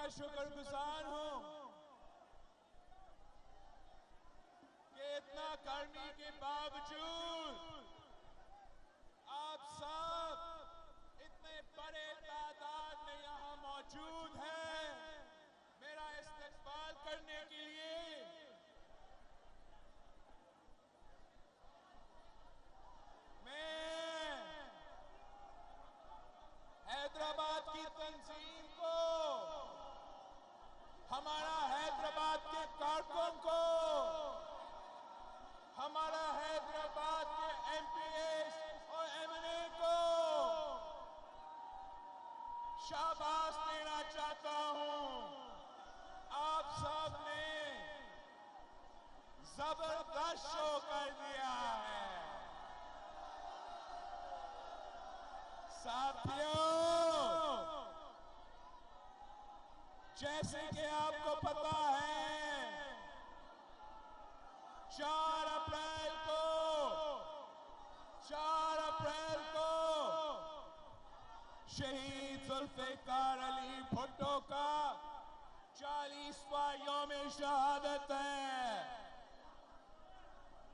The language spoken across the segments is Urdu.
کا شکر گزار ہوں کہ اتنا گرمی کے باوجود آپ سب اتنے بڑے تعداد میں یہاں موجود ہیں میرا استقبال کرنے کے لیے۔ میں حیدرآباد کی تنظیم کو، ہمارا حیدرآباد کے کارکن کو، ہمارا حیدرآباد کے ایم پی ایس اور ایم این اے کو شاباش دینا چاہتا ہوں۔ آپ سب نے زبردست شو کر دیا ہے۔ ساتھیوں، جیسے کہ آپ کو پتا ہے 4 اپریل کو شہید ذوالفقار علی بھٹو کا 40واں یوم شہادت ہے۔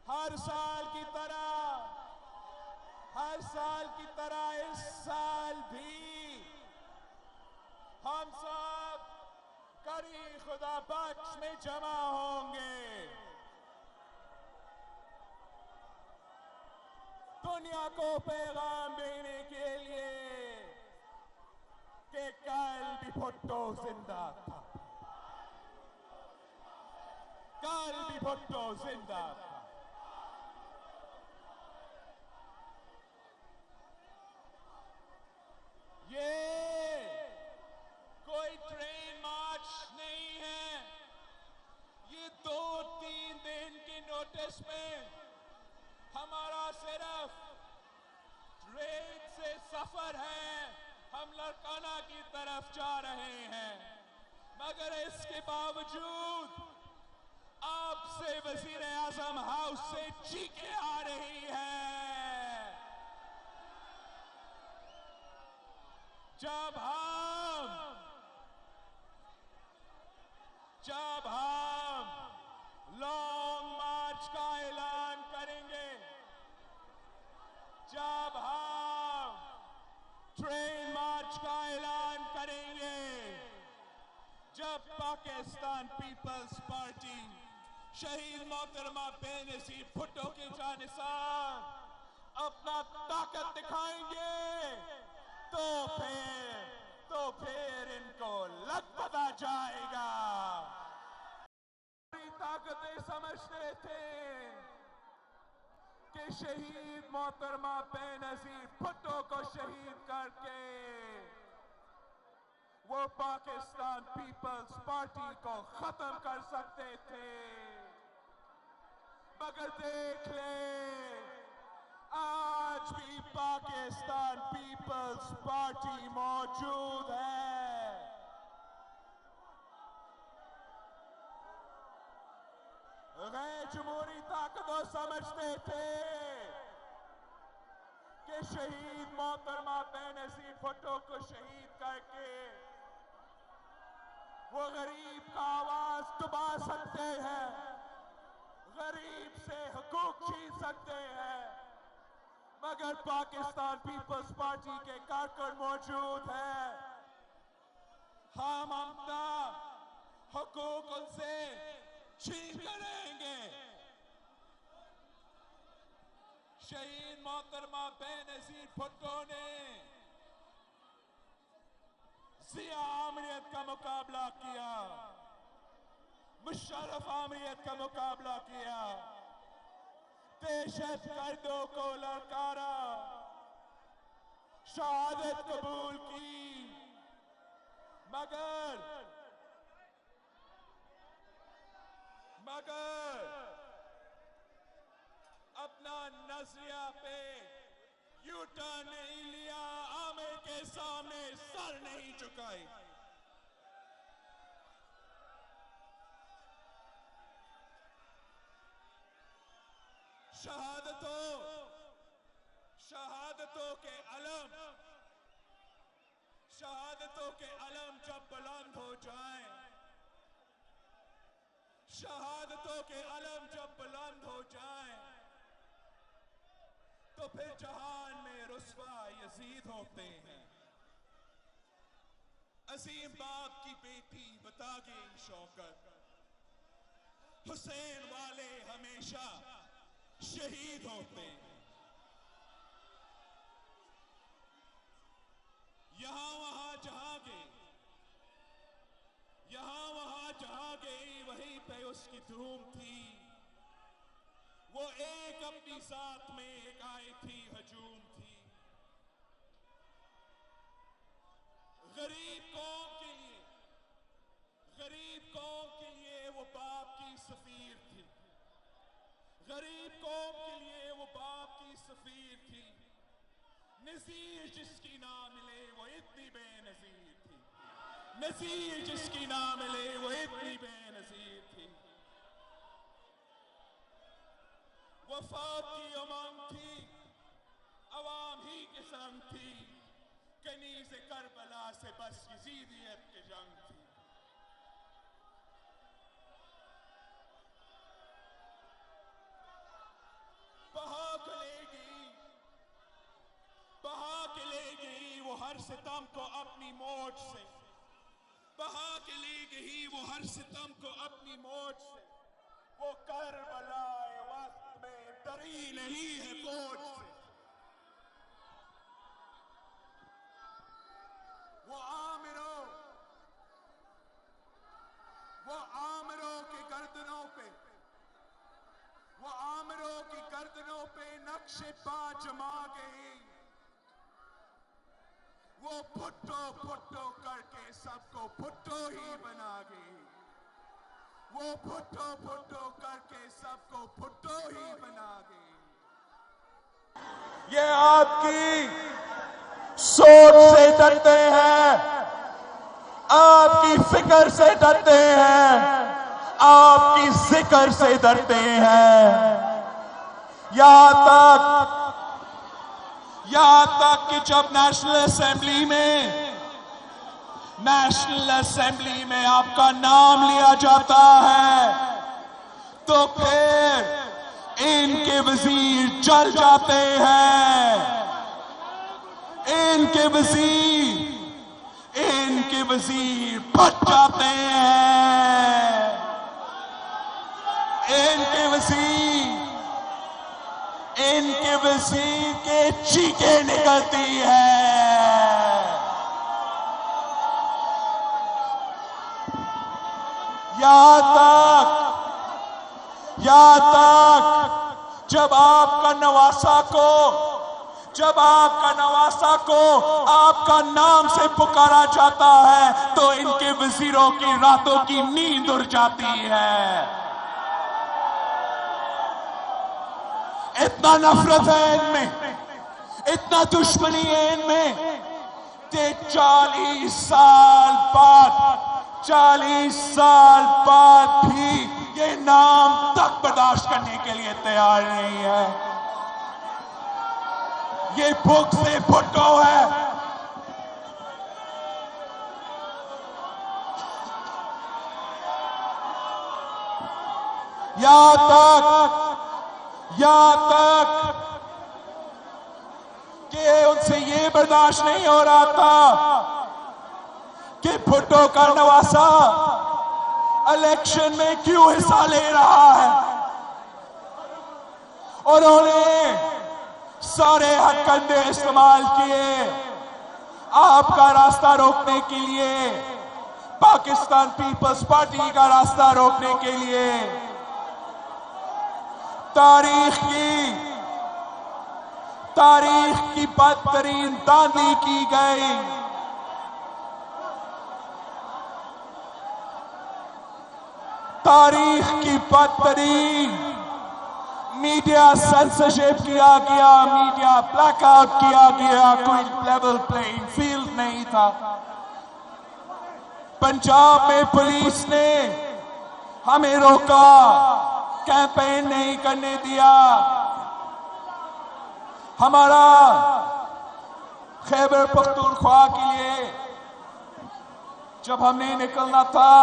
ہر سال کی طرح اس سال بھی ہم سب کری خدا بخش میں جمع ہوں گے، دنیا کو پیغام دینے کے لیے کہ کل بھی بھٹو زندہ تھا، کل بھی بھٹو زندہ تھا۔ یہ کوئی ٹرین مارچ نہیں ہے، یہ 2-3 دن کی نوٹس میں ہمارا صرف ٹرین سے سفر ہے، ہم لاڑکانہ کی طرف جا رہے ہیں، مگر اس کے باوجود آپ سے وزیر اعظم ہاؤس سے چیخیں آ رہی ہیں۔ جب ہم لانگ مارچ کا اعلان کریں گے، جب ہم ٹرین مارچ کا اعلان کریں گے، جب پاکستان پیپلز پارٹی شہید محترمہ بے نظیر بھٹو کے جانثار اپنا طاقت دکھائیں گے تو پھر ان کو لگ پتا جائے گا۔ ہماری طاقتیں سمجھتے تھے کہ شہید محترمہ بے نظیر بھٹو کو شہید کر کے وہ پاکستان پیپلز پارٹی کو ختم کر سکتے تھے، مگر دیکھ لیں آج بھی پاکستان پیپلز پارٹی موجود ہے۔ غیر جمہوری طاقتوں سمجھتے تھے کہ شہید محترمہ بے نظیر بھٹو کو شہید کر کے وہ غریب کا آواز دبا سکتے ہیں، غریب سے حقوق چھین سکتے ہیں، مگر پاکستان پیپلز پارٹی کے کارکن موجود ہیں، ہم اپنا حقوق ان سے چھین کر رہیں گے۔ شہید محترمہ بے نظیر بھٹو نے ضیاء آمریت کا مقابلہ کیا، مشرف آمریت کا مقابلہ کیا، دہشت گردوں کو للکارا، شہادت قبول کی، مگر اپنا نظریہ پہ یو ٹرن نہیں لیا، عامر کے سامنے سر نہیں جھکائی۔ شہادتوں کے علم شہادتوں کے علم جب بلند ہو جائیں، شہادتوں کے علم جب بلند ہو جائیں تو پھر جہان میں رسوا یزید ہوتے ہیں۔ عظیم باپ کی بیٹی بتاگین شوکت، حسین والے ہمیشہ شہید ہوتے ہیں۔ یہاں وہاں جہاں گئے، یہاں وہاں جہاں گئی، وہیں پہ اس کی دھوم تھی۔ وہ ایک اپنی ذات میں ایک آئی تھی، ہجوم تھی۔ غریب قوم کے لیے، غریب قوم کے لیے وہ باپ کی سفیر تھی، غریب قوم کے لیے وہ باپ کی سفیر تھی۔ نظیر جس کی نہ ملے وہ اتنی بے نظیر تھی، نظیر جس کی نہ ملے وہ اتنی بے نظیر تھی۔ وفات کی امنگ تھی، عوام ہی کے سنگ تھی، کنیز کربلا سے بس یزیدیت کے جنگ تھی۔ بہا کے لے گئی، بہا کے لے گئی وہ ہر ستم کو اپنی موج سے، بہا کے لے گئی وہ ہر ستم کو اپنی موج سے۔ وہ کربلا وقت میں ڈری نہیں ہے فوج سے، وہ عامروں کی گردنوں پہ، وہ عامروں کی گردنوں پہ نقش پا جما گئی۔ وہ پھٹو پھٹو کر کے سب کو پھٹو ہی بنا گئی، وہ پھٹو پھٹو کر کے سب کو پھٹو ہی بنا گئی۔ یہ آپ کی سوچ سے ڈرتے ہیں، آپ کی فکر سے ڈرتے ہیں، آپ کی ذکر سے ڈرتے ہیں۔ یہاں تک کہ جب نیشنل اسمبلی میں آپ کا نام لیا جاتا ہے تو پھر ان کے وزیر جل جاتے ہیں، ان کے وزیر پھٹ جاتے ہیں، ان کے وزیر کے چیخیں نکلتی ہے۔ یہاں تک جب آپ کا نواسہ کو آپ کا نام سے پکارا جاتا ہے تو ان کے وزیروں کی راتوں کی نیند اڑ جاتی ہے۔ اتنا نفرت ہے ان میں، اتنا دشمنی ہے ان میں کہ 40 سال بعد بھی یہ نام تک برداشت کرنے کے لیے تیار نہیں ہے۔ یہ بھوک سے پھٹو ہے۔ یہاں تک کہ ان سے یہ برداشت نہیں ہو رہا تھا کہ بھٹو کا نواسہ الیکشن میں کیوں حصہ لے رہا ہے۔ انہوں نے سارے ہتھ کنڈے استعمال کیے آپ کا راستہ روکنے کے لیے، پاکستان پیپلز پارٹی کا راستہ روکنے کے لیے۔ تاریخ کی بدترین داندلی کی گئی۔ تاریخ کی بدترین میڈیا سینسرشپ کیا گیا، میڈیا بلیک آؤٹ کیا گیا، کوئی لیول پلینگ فیلڈ نہیں تھا۔ پنجاب میں پولیس نے ہمیں روکا، کیمپین نہیں کرنے دیا۔ ہمارا خیبر پختونخوا کے لیے جب ہم نے نکلنا تھا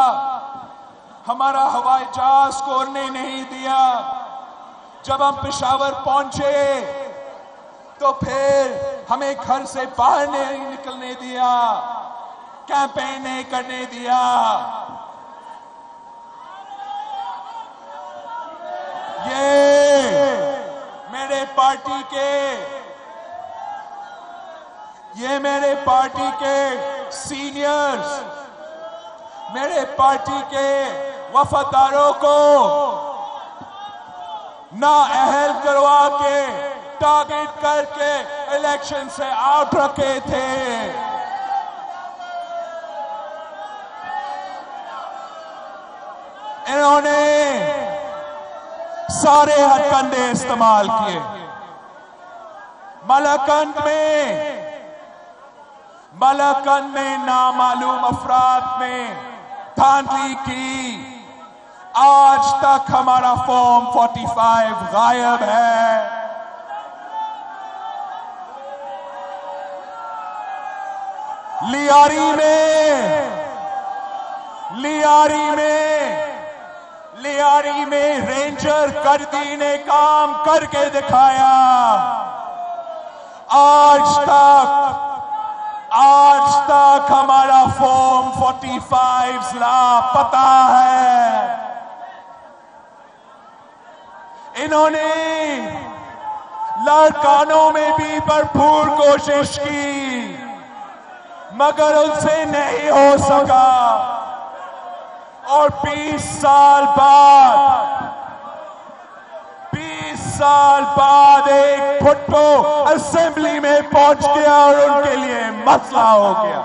ہمارا ہوائی جہاز کو اڑنے نہیں دیا. جب ہم پشاور پہنچے تو پھر ہمیں گھر سے باہر نہیں نکلنے دیا, کیمپین نہیں کرنے دیا. یہ میرے پارٹی کے سینئرز, میرے پارٹی کے وفاداروں کو نااہل کروا کے ٹارگٹ کر کے الیکشن سے آؤٹ رکھے تھے. انہوں نے سارے ہتھ کنڈے استعمال کیے. ملاکنڈ میں نامعلوم افراد نے دھاندلی کی. آج تک ہمارا فارم 45 غائب ہے. لیاری میں رینجر گردی نے کام کر کے دکھایا. آج تک ہمارا فارم 45 لاپتہ ہے. انہوں نے لاڑکانوں میں بھی بھرپور کوشش کی مگر ان سے نہیں ہو سکا. اور 20 سال بعد ایک بھٹو اسمبلی میں پہنچ گیا اور ان کے لیے مسئلہ ہو گیا.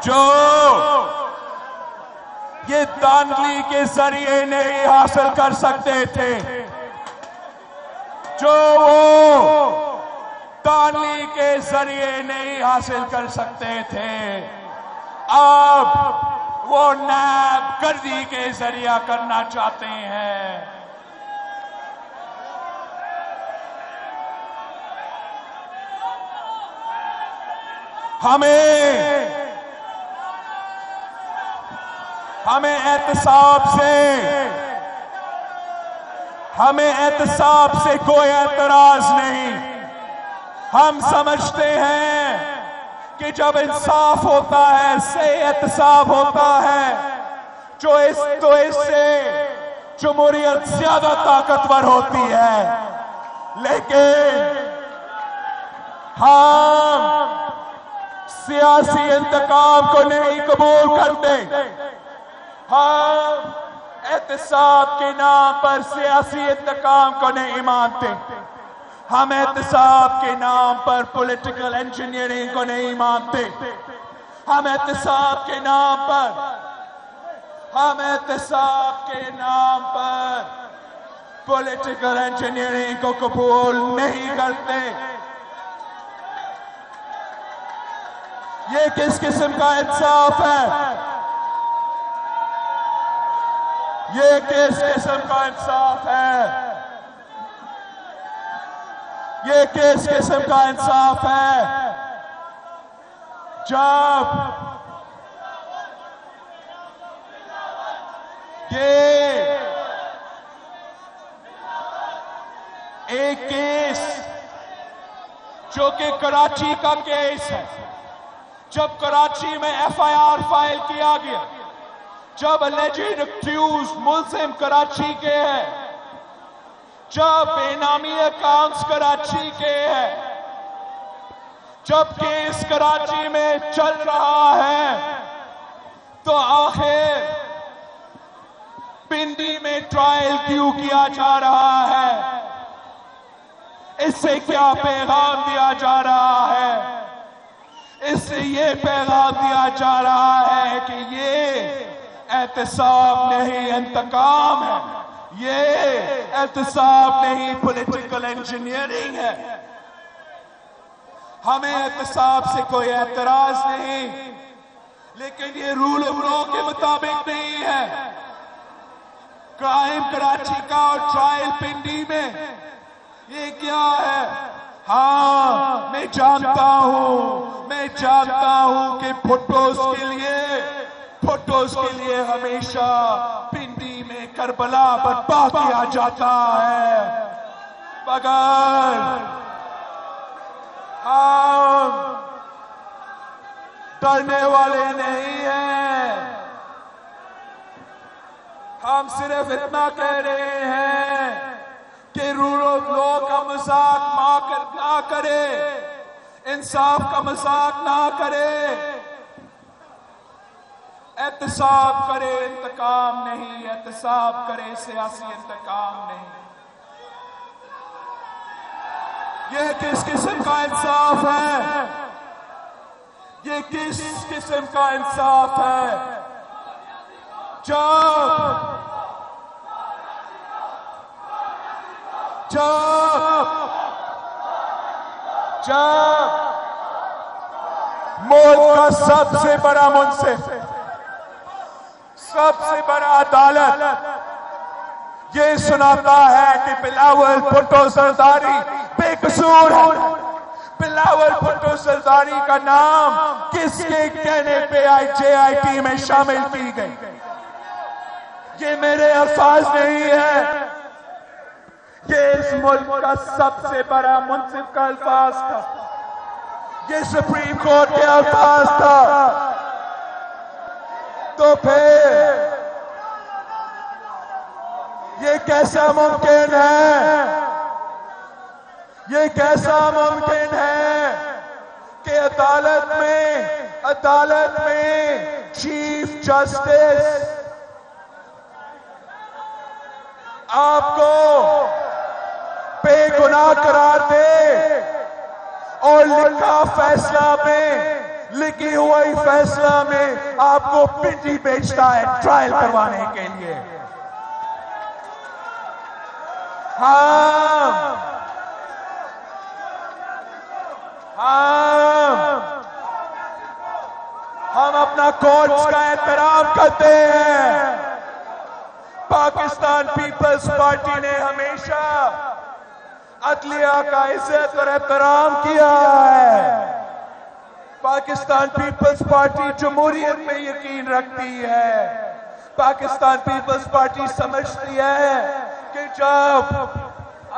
جو یہ دھاندلی کے ذریعے نہیں حاصل کر سکتے تھے, جو وہ دھاندلی کے ذریعے نہیں حاصل کر سکتے تھے, اب وہ نیب گردی کے ذریعہ کرنا چاہتے ہیں. ہمیں احتساب سے کوئی اعتراض نہیں. ہم سمجھتے ہیں کہ جب انصاف ہوتا ہے, صحیح احتساب ہوتا ہے, تو اس سے جمہوریت زیادہ طاقتور ہوتی ہے. لیکن ہم سیاسی انتقام کو نہیں قبول کرتے. ہم احتساب کے نام پر سیاسی انتقام کو نہیں مانتے. ہم احتساب کے نام پر پولیٹیکل انجینئرنگ کو نہیں مانتے. ہم احتساب کے نام پر پولیٹیکل انجینئرنگ کو قبول نہیں کرتے. یہ کس قسم کا انصاف ہے؟ یہ کس قسم کا انصاف ہے؟ یہ کس قسم کا انصاف ہے جب یہ ایک کیس جو کہ کراچی کا کیس ہے, جب کراچی میں FIR فائل کیا گیا, جب alleged accused ملزم کراچی کے ہیں, جب بے نامی اکاؤنٹس کراچی کے ہیں, جب کیس کراچی میں چل رہا ہے, تو آخر پنڈی میں ٹرائل کیوں کیا جا رہا ہے؟ اس سے کیا پیغام دیا جا رہا ہے؟ اس سے یہ پیغام دیا جا رہا ہے کہ یہ احتساب نہیں انتقام ہے, یہ احتساب نہیں پولیٹیکل انجینئرنگ ہے. ہمیں احتساب سے کوئی اعتراض نہیں, لیکن یہ رول آف لا کے مطابق نہیں ہے. کرائم کراچی کا اور ٹرائل پنڈی میں، یہ کیا ہے؟ ہاں میں جانتا ہوں کہ بھٹوز کے لیے ہمیشہ پنڈی میں کربلا برپا کیا جاتا ہے، مگر ہم ڈرنے والے نہیں ہیں۔ ہم صرف اتنا کہہ رہے ہیں کہ رول آف لا کا مذاق نہ کرے، انصاف کا مذاق نہ کرے، احتساب کرے انتقام نہیں، احتساب کرے سیاسی انتقام نہیں۔ یہ کس قسم کا انصاف ہے؟ یہ کس قسم کا انصاف ہے؟ جب ملک کا سب سے بڑا منصف، سب سے بڑا عدالت یہ سناتا ہے کہ بلاول بھٹو زرداری بے قصور ہے، بلاول بھٹو زرداری کا نام کس کے کہنے پہ JIT میں شامل کی گئی؟ یہ میرے الفاظ نہیں ہے، یہ اس ملک کا سب سے بڑا منصف کا الفاظ تھا، یہ سپریم کورٹ کے الفاظ تھا۔ تو پھر یہ کیسا ممکن ہے؟ یہ کیسا ممکن ہے کہ عدالت میں چیف جسٹس آپ کو بے گناہ قرار دے اور لکھی ہوئی فیصلہ میں آپ کو پنڈی بھیجتا ہے ٹرائل کروانے کے لیے؟ ہم اپنا کورٹس کا احترام کرتے ہیں۔ پاکستان پیپلز پارٹی نے ہمیشہ عدلیہ کا عزت اور احترام کیا ہے۔ پاکستان پیپلز پارٹی جمہوریت میں یقین رکھتی ہے۔ پاکستان پیپلز پارٹی سمجھتی ہے کہ جب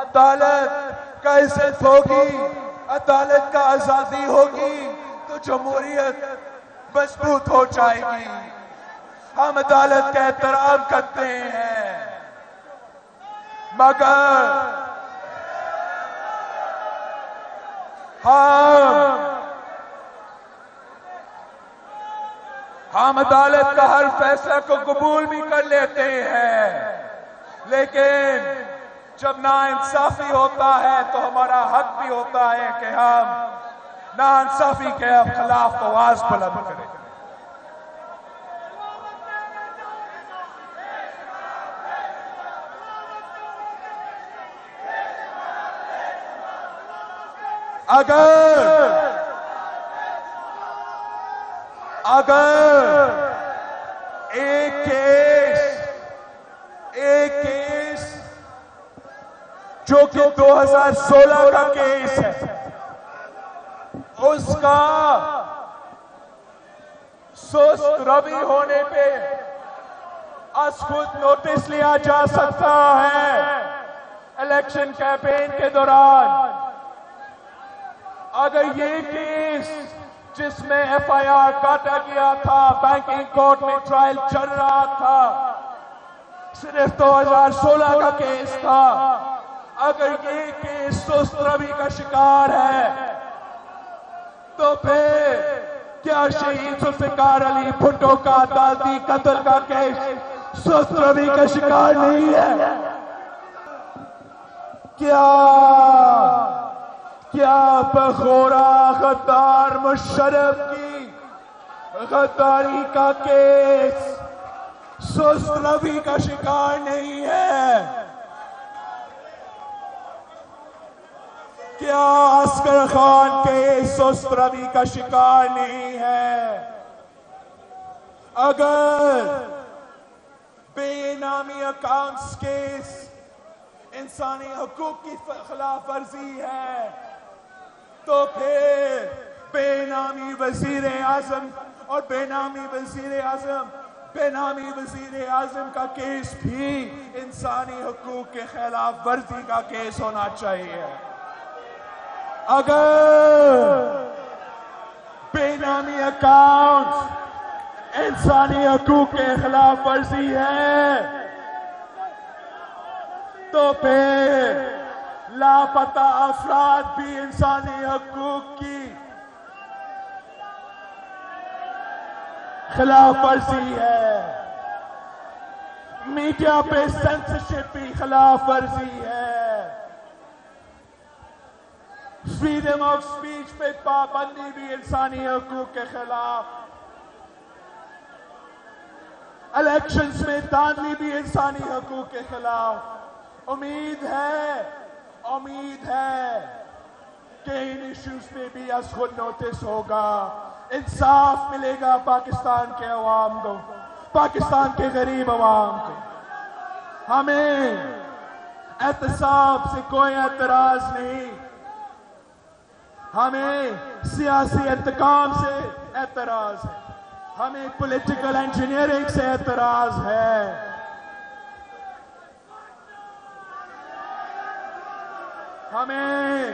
عدالت کا عزت ہوگی، عدالت کا آزادی ہوگی تو جمہوریت مضبوط ہو جائے گی۔ ہم عدالت کا احترام کرتے ہیں، مگر ہم عدالت کا ہر فیصلہ کو قبول بھی کر لیتے ہیں، لیکن جب ناانصافی ہوتا ہے تو ہمارا حق بھی ہوتا ہے کہ ہم ناانصافی کے خلاف آواز بلند کریں۔ اگر ایک کیس جو کہ 2016 کا کیس ہے، اس کا سست روی ہونے پہ از خود نوٹس لیا جا سکتا ہے الیکشن کیمپین کے دوران۔ اگر یہ کیس جس میں FIR کاٹا گیا تھا، بینکنگ کورٹ میں ٹرائل چل رہا تھا، صرف 2016 کا کیس تھا، اگر یہ کیس سست روی کا شکار ہے تو پھر کیا شہید ذوالفقار علی بھٹو کا عدالتی قتل کا کیس سست روی کا شکار نہیں ہے؟ کیا بخورا غدار مشرف کی غداری کا کیس سست روی کا شکار نہیں ہے؟ کیا عسکر خان کیس سست روی کا شکار نہیں ہے؟ اگر بے نامی اکاؤنٹس کیس انسانی حقوق کی خلاف ورزی ہے، تو پھر بے نامی وزیر اعظم اور بے نامی وزیر اعظم کا کیس بھی انسانی حقوق کے خلاف ورزی کا کیس ہونا چاہیے۔ اگر بے نامی اکاؤنٹ انسانی حقوق کے خلاف ورزی ہے تو پھر لاپتہ افراد بھی انسانی حقوق کی خلاف ورزی ہے، میڈیا پہ سینسرشپ بھی خلاف ورزی ہے، فریڈم آف سپیچ پہ پابندی بھی انسانی حقوق کے خلاف، الیکشنز میں دھاندلی بھی انسانی حقوق کے خلاف۔ امید ہے کہ ان ایشوز پہ بھی از خود نوٹس ہوگا، انصاف ملے گا پاکستان کے عوام کو، پاکستان کے غریب عوام کو۔ ہمیں احتساب سے کوئی اعتراض نہیں، ہمیں سیاسی انتقام سے اعتراض ہے، ہمیں پولیٹیکل انجینئرنگ سے اعتراض ہے۔ ہمیں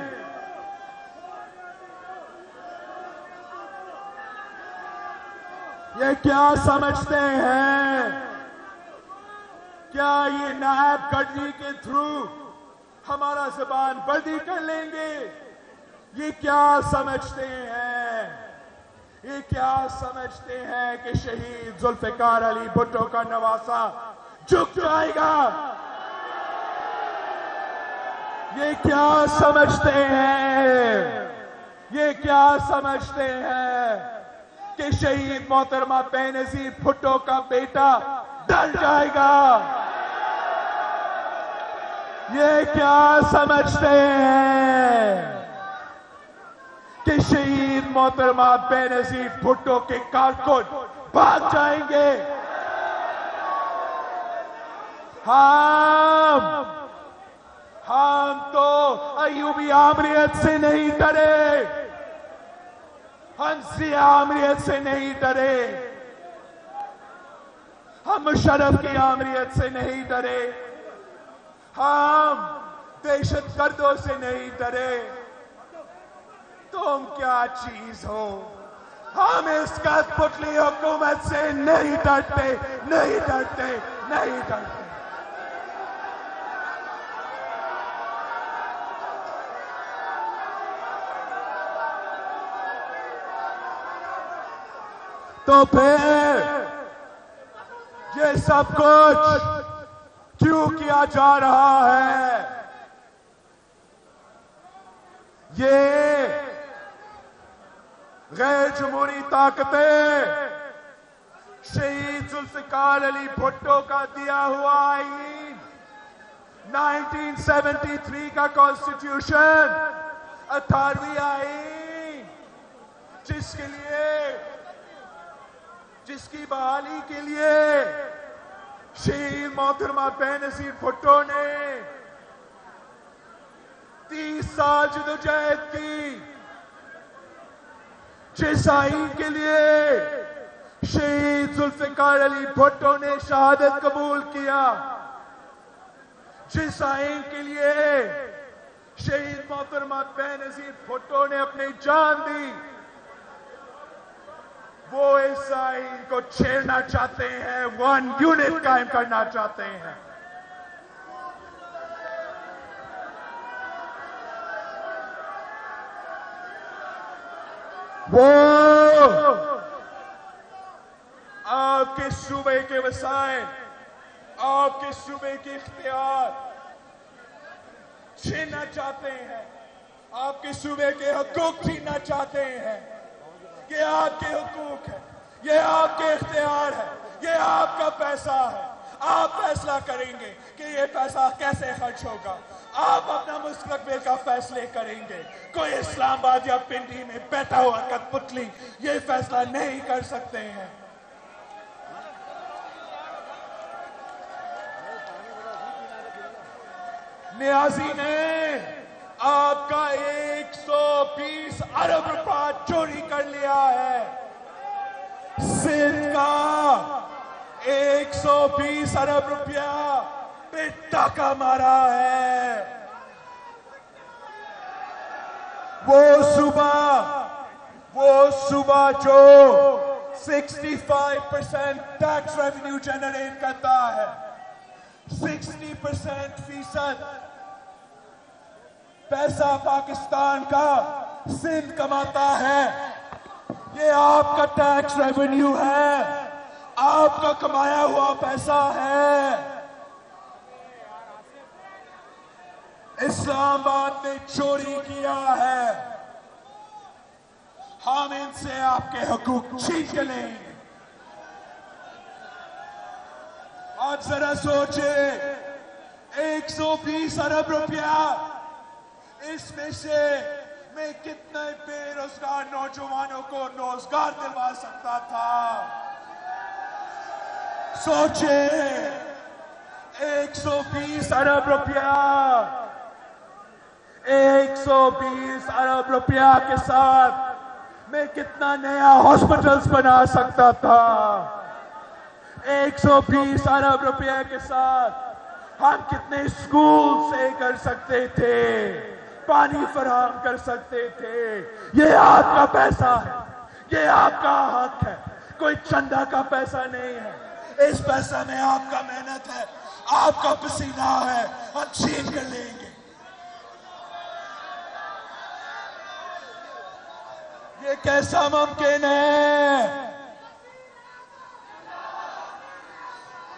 یہ کیا سمجھتے ہیں؟ کیا یہ نائب گڈری کے تھرو ہمارا زبان بندی کر لیں گے؟ یہ کیا سمجھتے ہیں؟ یہ کیا سمجھتے ہیں کہ شہید ذوالفقار علی بھٹو کا نواسہ جھک جائے گا؟ یہ کیا سمجھتے ہیں؟ یہ کیا سمجھتے ہیں کہ شہید محترمہ بے نظیر بھٹو کا بیٹا ڈر جائے گا؟ یہ کیا سمجھتے ہیں کہ شہید محترمہ بے نظیر بھٹو کے کارکن بھاگ جائیں گے؟ ہم تو ایوبی آمریت سے نہیں ڈرے، ہم ضیاء آمریت سے نہیں ڈرے، ہم مشرف کی آمریت سے نہیں ڈرے، ہم دہشت گردوں سے نہیں ڈرے۔ تم کیا چیز ہو؟ ہم اس کت پتلی حکومت سے نہیں ڈرتے، نہیں ڈرتے، نہیں ڈرتے۔ تو پھر یہ سب کچھ کیوں کیا جا رہا ہے؟ یہ غیر جمہوری طاقتیں شہید ذوالفقار علی بھٹو کا دیا ہوا آئین، 1973 کا کانسٹیٹیوشن، 18ویں آئین، جس کی بحالی کے لیے شہید محترمہ بے نظیر بھٹو نے 30 سال جدوجہد کی، جس آئین کے لیے شہید ذوالفقار علی بھٹو نے شہادت قبول کیا، جس آئین کے لیے شہید محترمہ بے نظیر بھٹو نے اپنی جان دی، وہ اس آئین کو چھیڑنا چاہتے ہیں، 1 یونٹ قائم کرنا چاہتے ہیں۔ وہ آپ کے صوبے کے وسائل، آپ کے صوبے کے اختیار چھیننا چاہتے ہیں، آپ کے صوبے کے حقوق چھیننا چاہتے ہیں۔ یہ آپ کے حقوق ہے، یہ آپ کے اختیار ہے، یہ آپ کا پیسہ ہے۔ آپ فیصلہ کریں گے کہ یہ پیسہ کیسے خرچ ہوگا، آپ اپنا مستقبل کا فیصلے کریں گے۔ کوئی اسلام آباد یا پنڈی میں بیٹھا ہوا کٹ پتلی یہ فیصلہ نہیں کر سکتے ہیں۔ نیازی نے آپ کا 120 ارب روپیہ چوری کر لیا ہے. سندھ کا 120 ارب روپیہ پہ ڈاکہ مارا ہے. وہ صوبہ جو 65% ٹیکس ریونیو جنریٹ کرتا ہے, 60% پیسہ پاکستان کا سندھ کماتا ہے. یہ آپ کا ٹیکس ریونیو ہے, آپ کا کمایا ہوا پیسہ ہے. اسلام آباد نے چوری کیا ہے, ہم ان سے آپ کے حقوق چھین کے لیں گے. آج ذرا سوچیں, 120 ارب روپیہ, اس میں سے میں کتنے بے روزگار نوجوانوں کو روزگار دلوا سکتا تھا. سوچیں, 120 ارب روپیہ, 120 ارب روپیہ کے ساتھ میں کتنا نیا ہاسپٹلز بنا سکتا تھا. 120 ارب روپیہ کے ساتھ ہم کتنے اسکول سے کر سکتے تھے, پانی فراہم کر سکتے تھے. یہ آپ کا پیسہ ہے, یہ آپ کا حق ہے, کوئی چندہ کا پیسہ نہیں ہے. اس پیسہ میں آپ کا محنت ہے, آپ کا پسینہ ہے, ہم چھین کر لیں گے. یہ کیسا ممکن ہے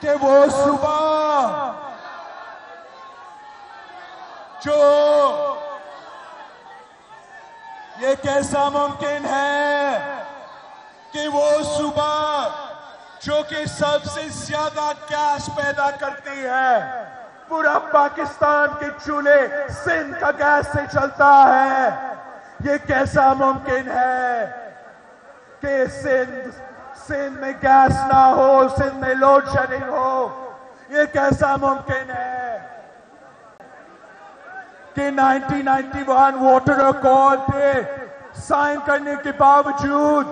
کہ وہ صبح جو, یہ کیسا ممکن ہے کہ وہ صبح جو کہ سب سے زیادہ گیس پیدا کرتی ہے, پورا پاکستان کے چولہے سندھ کا گیس سے چلتا ہے. یہ کیسا ممکن ہے کہ سندھ میں گیس نہ ہو, سندھ میں لوڈ شیڈنگ ہو. یہ کیسا ممکن ہے کہ 1991 واٹر ایکارڈ پہ سائن کرنے کے باوجود,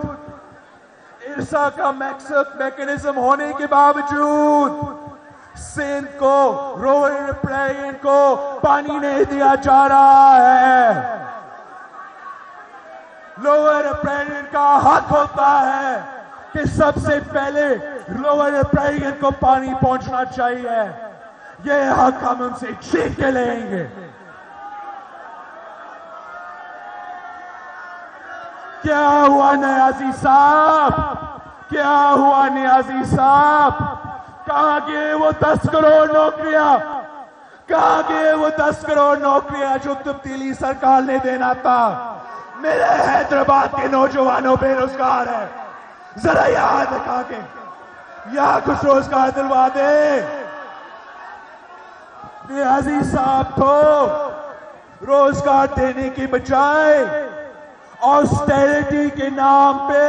ارسا کا میکنزم ہونے کے باوجود, سندھ کو روئر ریپیرین کو پانی نہیں دیا جا رہا ہے. لوور ریپیرین کا حق ہوتا ہے کہ سب سے پہلے لوور ریپیرین کو پانی پہنچنا چاہیے. یہ حق ہم ان سے چھین کے لیں گے. کیا ہوا نیازی صاحب, کیا ہوا نیازی صاحب؟ کہاں گئے وہ 10 کروڑ نوکریاں, کہاں گئے وہ 10 کروڑ نوکریاں جو تبدیلی سرکار نے دینا تھا؟ میرے حیدرآباد کے نوجوانوں بے روزگار ہیں, ذرا یاد رکھا کے یہاں کچھ روزگار دلوا دے. نیازی صاحب تو روزگار دینے کی بجائے آسٹیریٹی کے نام پہ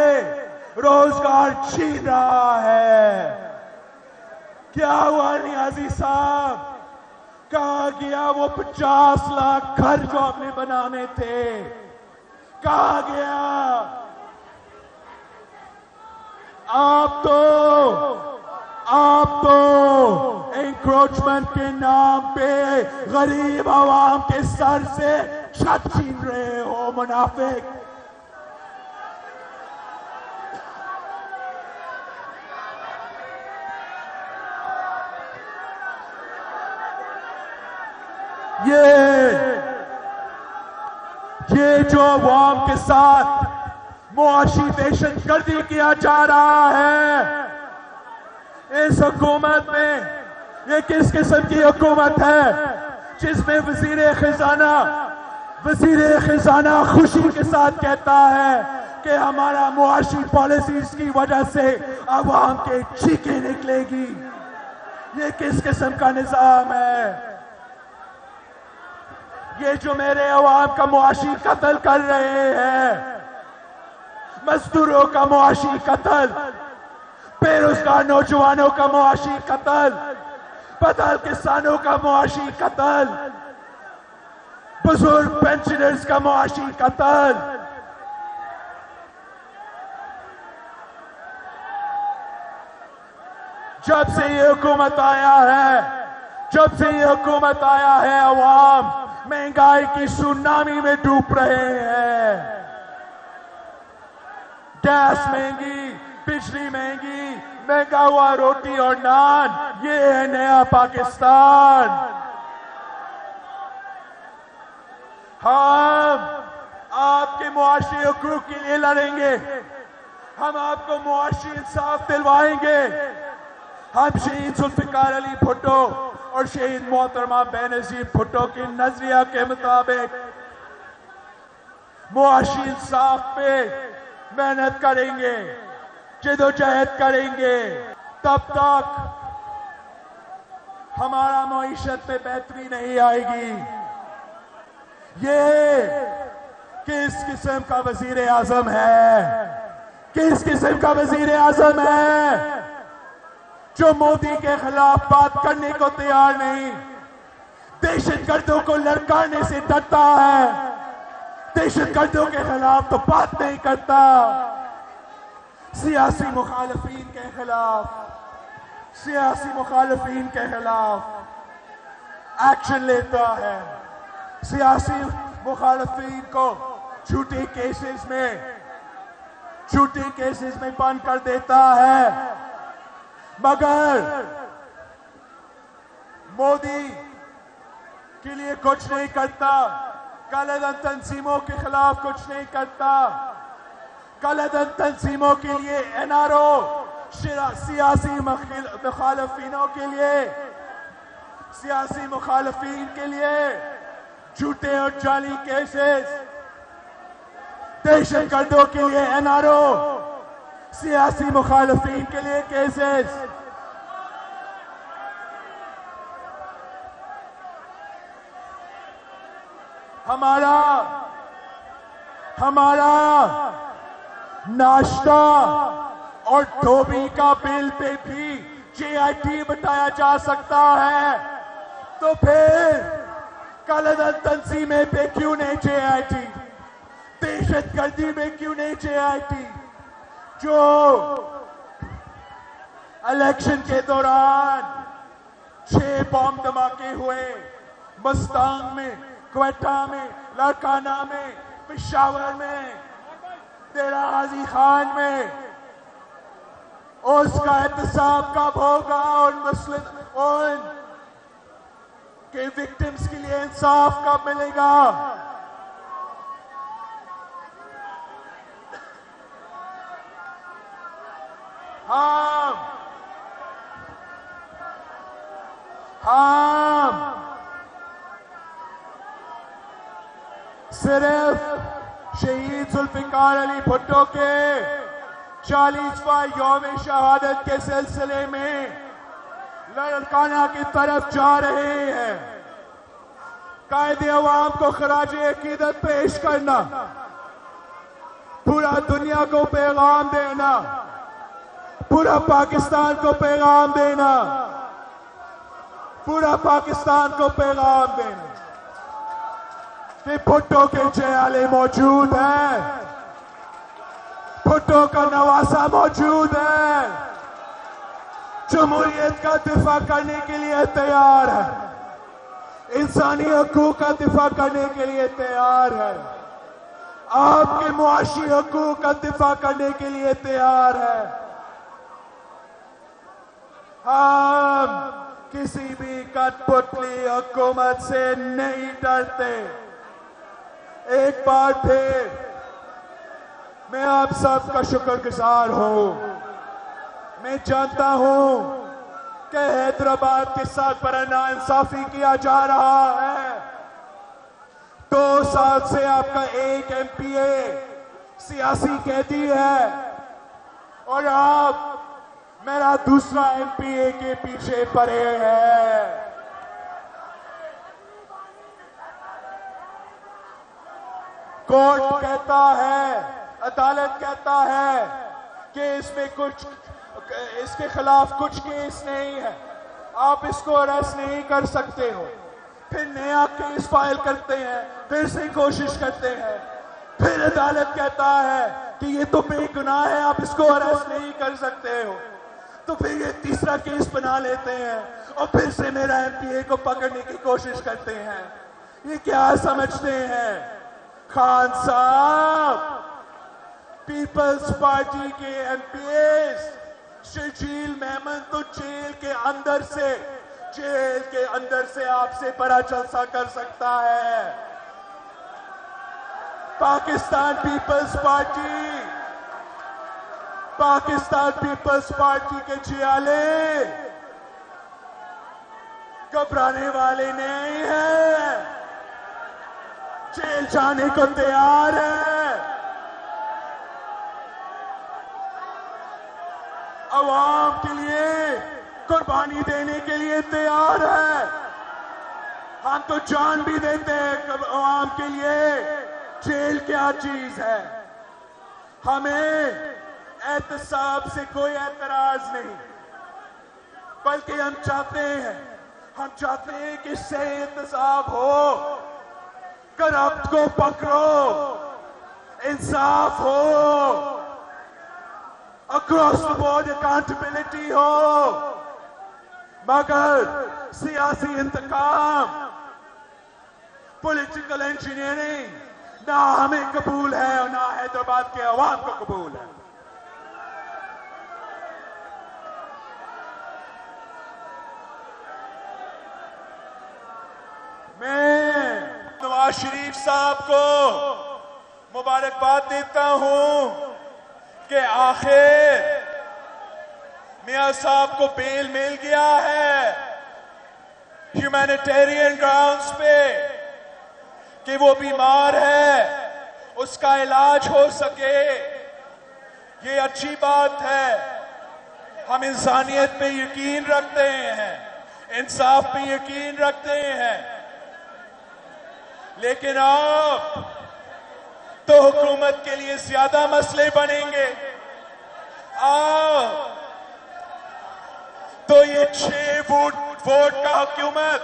روزگار چھین رہا ہے. کیا ہوا نیازی صاحب؟ کہاں گیا وہ 50 لاکھ گھر جو آپ نے بنانے تھے؟ کہاں گیا؟ آپ تو انکروچمنٹ کے نام پہ غریب عوام کے سر سے چھت چھین رہے ہو منافق. یہ جو عوام کے ساتھ معاشی دہشت گردی کیا جا رہا ہے اس حکومت میں, یہ کس قسم کی حکومت ہے جس میں وزیر خزانہ خوشی کے ساتھ کہتا ہے کہ ہمارا معاشی پالیسیز کی وجہ سے عوام کے چیخیں نکلے گی؟ یہ کس قسم کا نظام ہے؟ یہ جو میرے عوام کا معاشی قتل کر رہے ہیں, مزدوروں کا معاشی قتل, بے روزگار نوجوانوں کا معاشی قتل, بدل کسانوں کا معاشی قتل, بزرگ پینشنرز کا معاشی قتل، جب سے یہ حکومت آیا ہے عوام مہنگائی کی سونامی میں ڈوب رہے ہیں. گیس مہنگی، بجلی مہنگی، مہنگا ہوا روٹی اور نان، یہ ہے نیا پاکستان. ہم آپ کے معاشی حقوق کے لیے لڑیں گے، ہم آپ کو معاشی انصاف دلوائیں گے. ہم شہید ذوالفقار علی بھٹو اور شہید محترمہ بے نظیر بھٹو کے نظریہ کے مطابق معاشی انصاف پہ محنت کریں گے، جدوجہد کریں گے. تب تک ہمارا معیشت میں بہتری نہیں آئے گی. یہ کس قسم کا وزیر اعظم ہے؟ کس قسم کا وزیر اعظم ہے جو مودی کے خلاف بات کرنے کو تیار نہیں، دہشت گردوں کو لڑکانے سے ڈرتا ہے، دہشت گردوں کے خلاف تو بات نہیں کرتا، سیاسی مخالفین کے خلاف ایکشن لیتا ہے، سیاسی مخالفین کو جھوٹے کیسز میں بند کر دیتا ہے. مگر مودی کے لیے کچھ نہیں کرتا، کالے دھن تنظیموں کے خلاف کچھ نہیں کرتا. کالے دھن تنظیموں کے لیے NRO، سیاسی مخالفین کے لیے جھوٹے اور جعلی کیسز، دہشت گردوں کے لیے NRO، سیاسی مخالفین کے لیے کیسز. ہمارا ناشتہ اور دھوبی کا بل پہ بھی JIT بتایا جا سکتا ہے، تو پھر کالے دھن تنظیمیں پہ کیوں نہیں JIT؟ دہشت گردی میں کیوں نہیں JIT؟ جو الیکشن کے دوران 6 بم دھماکے ہوئے، مستانگ میں، کوئٹہ میں، لاڑکانہ میں، پشاور میں، ڈیرہ غازی خان میں، اس کا احتساب کب ہوگا؟ ان کے وکٹمز کے لیے انصاف کب ملے گا؟ ہم صرف شہید ذوالفقار علی بھٹو کے 40واں یوم شہادت کے سلسلے میں لاڑکانہ کی طرف جا رہے ہیں. قائد عوام کو خراج عقیدت پیش کرنا، پورا دنیا کو پیغام دینا، پورا پاکستان کو پیغام دینا، کہ بھٹو کے چہالے موجود ہیں، بھٹو کا نواسہ موجود ہے، جمہوریت کا دفاع کرنے کے لیے تیار ہے، انسانی حقوق کا دفاع کرنے کے لیے تیار ہے، آپ کے معاشی حقوق کا دفاع کرنے کے لیے تیار ہے. ہم کسی بھی کٹ پتلی حکومت سے نہیں ڈرتے. ایک بار پھر میں آپ سب کا شکر گزار ہوں. میں جانتا ہوں کہ حیدرآباد کے ساتھ بڑا ناانصافی کیا جا رہا ہے. 2 سال سے آپ کا ایک MPA سیاسی قیدی ہے اور آپ میرا دوسرا MPA کے پیچھے پڑے ہیں. کورٹ کہتا ہے، عدالت کہتا ہے کہ اس کے خلاف کچھ کیس نہیں ہے، آپ اس کو اریسٹ نہیں کر سکتے ہو. پھر نیا کیس فائل کرتے ہیں، پھر سے کوشش کرتے ہیں، پھر عدالت کہتا ہے کہ یہ تو بے گناہ ہے، آپ اس کو اریسٹ نہیں کر سکتے ہو، تو پھر یہ تیسرا کیس بنا لیتے ہیں اور پھر سے میرا ایم پی اے کو پکڑنے کی کوشش کرتے ہیں۔ یہ کیا سمجھتے ہیں خان صاحب؟ پیپلز پارٹی کے M P As Sharjeel Memon تو جیل کے اندر سے آپ سے بڑا جلسہ کر سکتا ہے۔ پاکستان پیپلز پارٹی کے جیالے گھبرانے والے نہیں ہیں، جیل جانے کو تیار ہے، عوام کے لیے قربانی دینے کے لیے تیار ہے۔ ہم تو جان بھی دیتے ہیں عوام کے لیے۔ جیل کیا چیز ہے؟ ہمیں احتساب سے کوئی اعتراض نہیں، بلکہ ہم چاہتے ہیں کہ اس سے احتساب ہو، کرپٹ کو پکڑو، انصاف ہو، اکراس دی بورڈ اکاؤنٹیبلٹی ہو، مگر سیاسی انتقام، پولیٹیکل انجینئرنگ نہ ہمیں قبول ہے اور نہ حیدرآباد کے عوام کو قبول ہے۔ میں نواز شریف صاحب کو مبارکباد دیتا ہوں کہ آخر میاں صاحب کو بیل مل گیا ہے ہیومینیٹیرین گراؤنڈز پہ کہ وہ بیمار ہے، اس کا علاج ہو سکے۔ یہ اچھی بات ہے، ہم انسانیت پہ یقین رکھتے ہیں، انصاف پہ یقین رکھتے ہیں، لیکن اب تو حکومت کے لیے زیادہ مسئلے بنیں گے۔ تو یہ 6 ووٹ کا حکومت،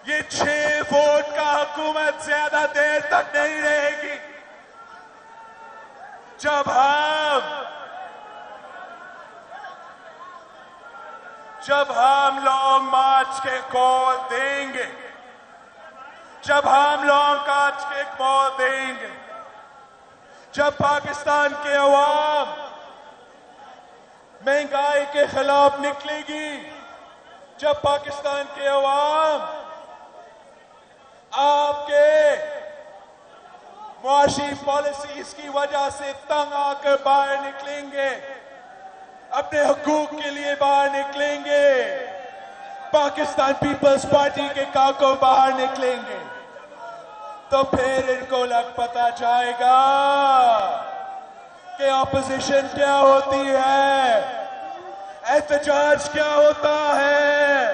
یہ 6 ووٹ کا حکومت زیادہ دیر تک نہیں رہے گی۔ جب ہم لانگ مارچ کے کال دیں گے، جب پاکستان کے عوام مہنگائی کے خلاف نکلے گی، جب پاکستان کے عوام آپ کے معاشی پالیسیز کی وجہ سے تنگ آ کر باہر نکلیں گے، اپنے حقوق کے لیے باہر نکلیں گے، پاکستان پیپلز پارٹی کے کارکن باہر نکلیں گے، تو پھر ان کو پتہ جائے گا کہ اپوزیشن کیا ہوتی ہے، احتجاج کیا ہوتا ہے،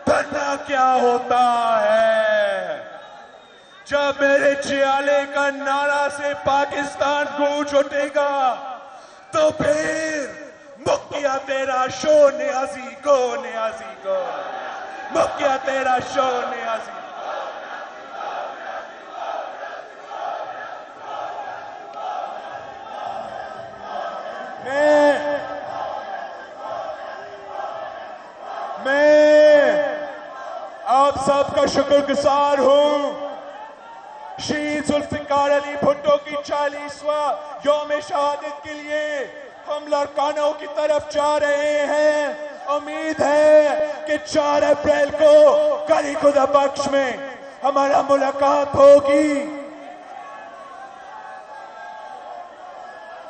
دھرنا کیا ہوتا ہے۔ جب میرے جیالے کا نعرہ سے پاکستان گونج اٹھے گا تو پھر مکیا تیرا شو نیازی کو، نیازی کو، مکیا تیرا شو نیازی۔ میں آپ سب کا شکر گزار ہوں۔ شہید ذوالفقار علی بھٹو کی 40واں یوم شہادت کے لیے ہم لاڑکانوں کی طرف جا رہے ہیں۔ امید ہے کہ 4 اپریل کو کلی خدا بخش میں ہمارا ملاقات ہوگی۔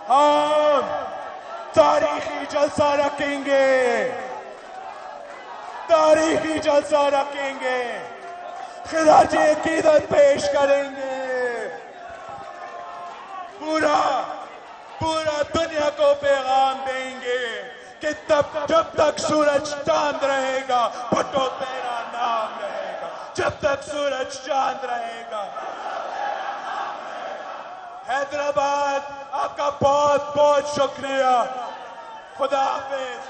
ہم تاریخی جلسہ رکھیں گے، تاریخی جلسہ رکھیں گے، خراج عقیدت پیش کریں گے، پورا دنیا کو پیغام دیں گے کہ جب تک سورج چاند رہے گا بھٹو تیرا نام رہے گا، جب تک سورج چاند رہے گا۔ حیدرآباد آپ کا بہت بہت شکریہ۔ خدا حافظ۔